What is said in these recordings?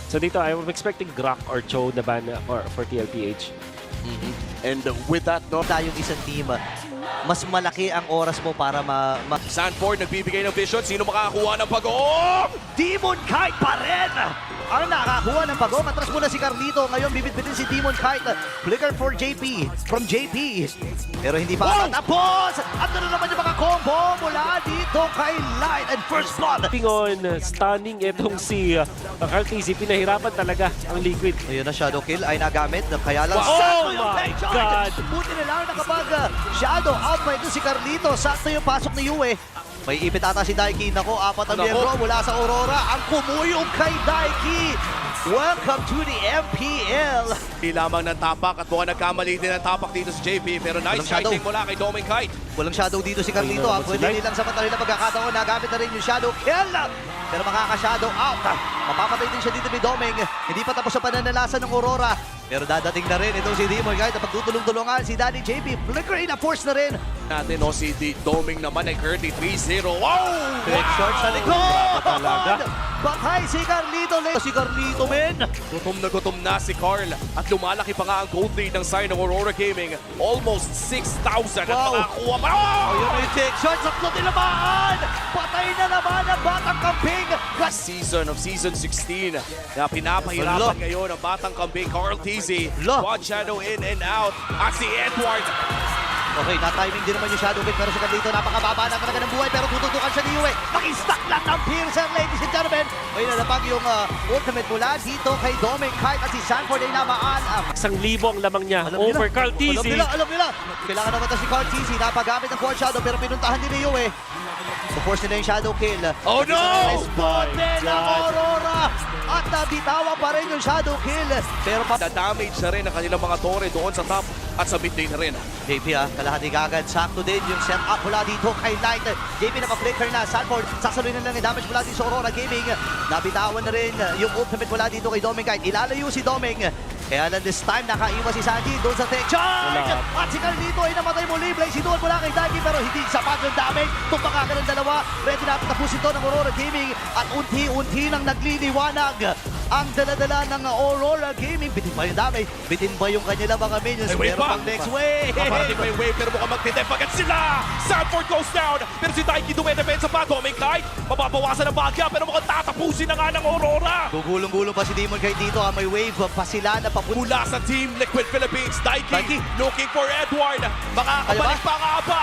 So dito, I'm expecting Grok or Cho na ban for TLPH. And with that, no, Tayong isang team, mas malaki ang oras mo para Sanford nagbibigay ng vision. Sino makakakuha ng pag-oong? Demon Kite pa rin! Ang nakakuha ng pagong. Atras muna si Carlito. Ngayon bibitbitin si Demon Kite. Flicker for JP. From JP. Pero hindi pa tapos! At ano naman yung mga combo mula dito kay Light and First Blood. Pingon, stunning itong si Carl TZ. Pinahirapan talaga ang Liquid. Ayun na, Shadow Kill ay nagamit. Kaya lang, Wow! sakto Oh yung my play charge. God! Buti na lang nakapag Shadow out pa ito si Carlito. Sakto yung pasok ni Yue. May ipit ata si Daiki. Nako, apat ang miyembro mula sa Aurora. Ang kumuyong kay Daiki. Welcome to the MPL. Di lamang ng tapak at mukhang nagkamali din ng tapak dito si JP. Pero nice Walang kiting mula kay Doming Kite. Walang shadow dito si Carlito. Pwede nilang sa matalim na pagkakataon. Nagamit na rin yung shadow kill. Pero makaka-shadow out. Mapapatay din siya dito ni Doming. Hindi pa tapos ang pananalasan ng Aurora. Pero dadating na rin itong si Demon kahit pagtutulong-tulungan si Danny JP. Flicker in a force na rin. Natin no, si Doming naman ay currently 3-0. Wow! Direct short sa likod. Talaga. Patay si Carlito. Si Carlito, men. Gutom na si Carl at lumalaki pa nga ang gold lead ng side ng Aurora Gaming. Almost 6,000 at Wow. makakuha pa. Ayun yung take shot. Sakto tinamaan. Patay na naman ang batang kamping. Season of Season 16 na pinapahirapan ngayon ang batang kambing Carl TZ. Quad Shadow in and out at si Edward. Okay, na-timing din naman yung Shadow Kick pero si Carlito napakababa na talaga ng buhay pero tututukan siya ni Yue. Naki-stack lang ng Piercer, ladies and gentlemen. May nalapag yung ultimate mula dito kay Doming Kite at si Sanford ay namaan. 1,000 ang lamang niya over Carl TZ. Alam nila. Kailangan naman ito si Carl TZ. Napagamit ng Quad Shadow pero pinuntahan din ni Yue. Force nila yung Shadow Kill. Oh no! Spot din ang Aurora. At nabitawan pa rin yung Shadow Kill. Pero Na-damage na rin ang kanilang mga tore doon sa top at sa mid lane na rin. JP kalahati kagad. Sakto din yung set up mula dito kay Light. JP naka-flicker na. Sanford, sasaluhin na lang yung damage mula dito sa Aurora Gaming. Nabitawan na rin yung ultimate mula dito kay Doming Kite. Ilalayo si Doming. Kaya lang this time, nakaiwas si Sanji doon sa take charge! At si Carlito ay namatay muli. Blaze doon mula kay Dagi pero hindi sapat ng damage. Tumpakakan ng dalawa. Ready na tapusin to ng Aurora Gaming. At unti-unti nang nagliliwanag ang dala-dala ng Aurora Gaming. Bitin ba yung damage? Bitin ba yung kanilang mga minions? May wave Pero pa. pang next wave! Kaparating pa yung wave pero mukhang magtitip agad sila. Sanford goes down pero si Daiki dumedepensa pa. Doming Kite, mababawasan ang bagya pero mukhang tatapusin na nga ng Aurora. Gugulong-gulong pa si Demon kay dito. May wave pa sila na papunta. Mula sa Team Liquid Philippines, Daiki looking for Edward. Makakabalik pa nga ba?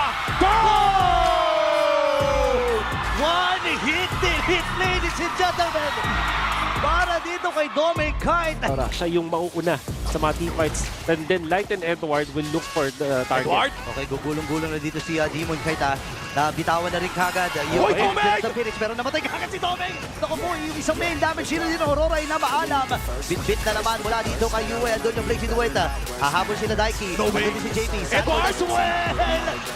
Goal! One hit, ladies and gentlemen! Para dito kay Doming Kite. Siya yung mauuna sa mga teamfights. And then Light and Edward will look for the target. Edward? Okay, gugulong-gulong na dito si Demon Kite. Nabitawan na rin kagad. Hoy, Doming! Phoenix, pero namatay kagad si Doming. Naku po, yung isang main damage sila din. Aurora ay namaalam. Bit-bit na naman mula dito kay Yue. Andun yung Blazy Duet. Hahabol sila Daiki. Doming! Si JP. Edward! As well!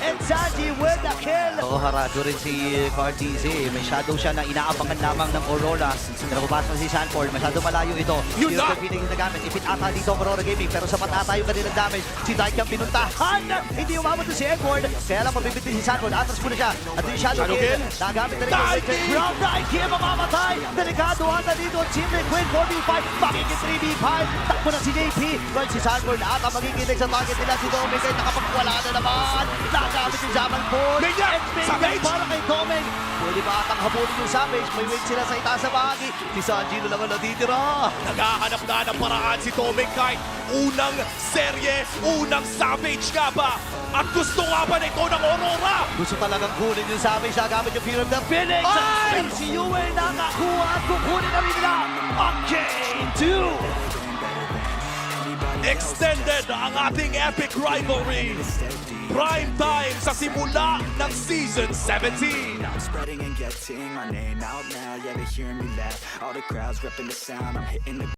And Sanji with the kill. Oo, harado rin si Cartiz. May shadow siya na inaabangan lamang ng Aurora. Pero bumasa si Sanford. Masyado malayo ito. Yun na! Yung Phoenix na gamit. Ipit ata dito ang Aurora Gaming. Pero sapat ata yung kanilang damage. Si Daiki ang pinuntahan. Hindi umabot na si Edward. Kaya lang mabibitin si Sanford. Atras muna siya. At yung shadow kill. Nagamit na rin yung Electric Ground. Daiki ang mamamatay. Delikado ata dito. Team Liquid 4v5. Magiging 3v5. Takbo na si JP. Well, si Sanford ata magigilig sa target nila. Si Doming kahit nakapagwala na naman. Nagamit yung Zaman Force. Maniac! Savage! Para kay Doming. Pwede ba atang habulin yung Savage? May wait sila sa itaas sa bahagi. Si Sanji na naman natitira. Naghahanap na ng paraan si Doming Kite. Unang serye, unang Savage nga ba? At gusto nga ba nito ng Aurora? Gusto talagang kunin yung Savage. Nagamit yung Fear of the Phoenix. Ay! Pero si Yue nakakuha at kukunin na rin nila. Okay, 2. Extended ang ating epic rivalry. Prime time sa simula ng Season 17. Now I'm spreading and getting my name out now. Yeah, they hearing me laugh. All the crowds repping the sound. I'm hitting the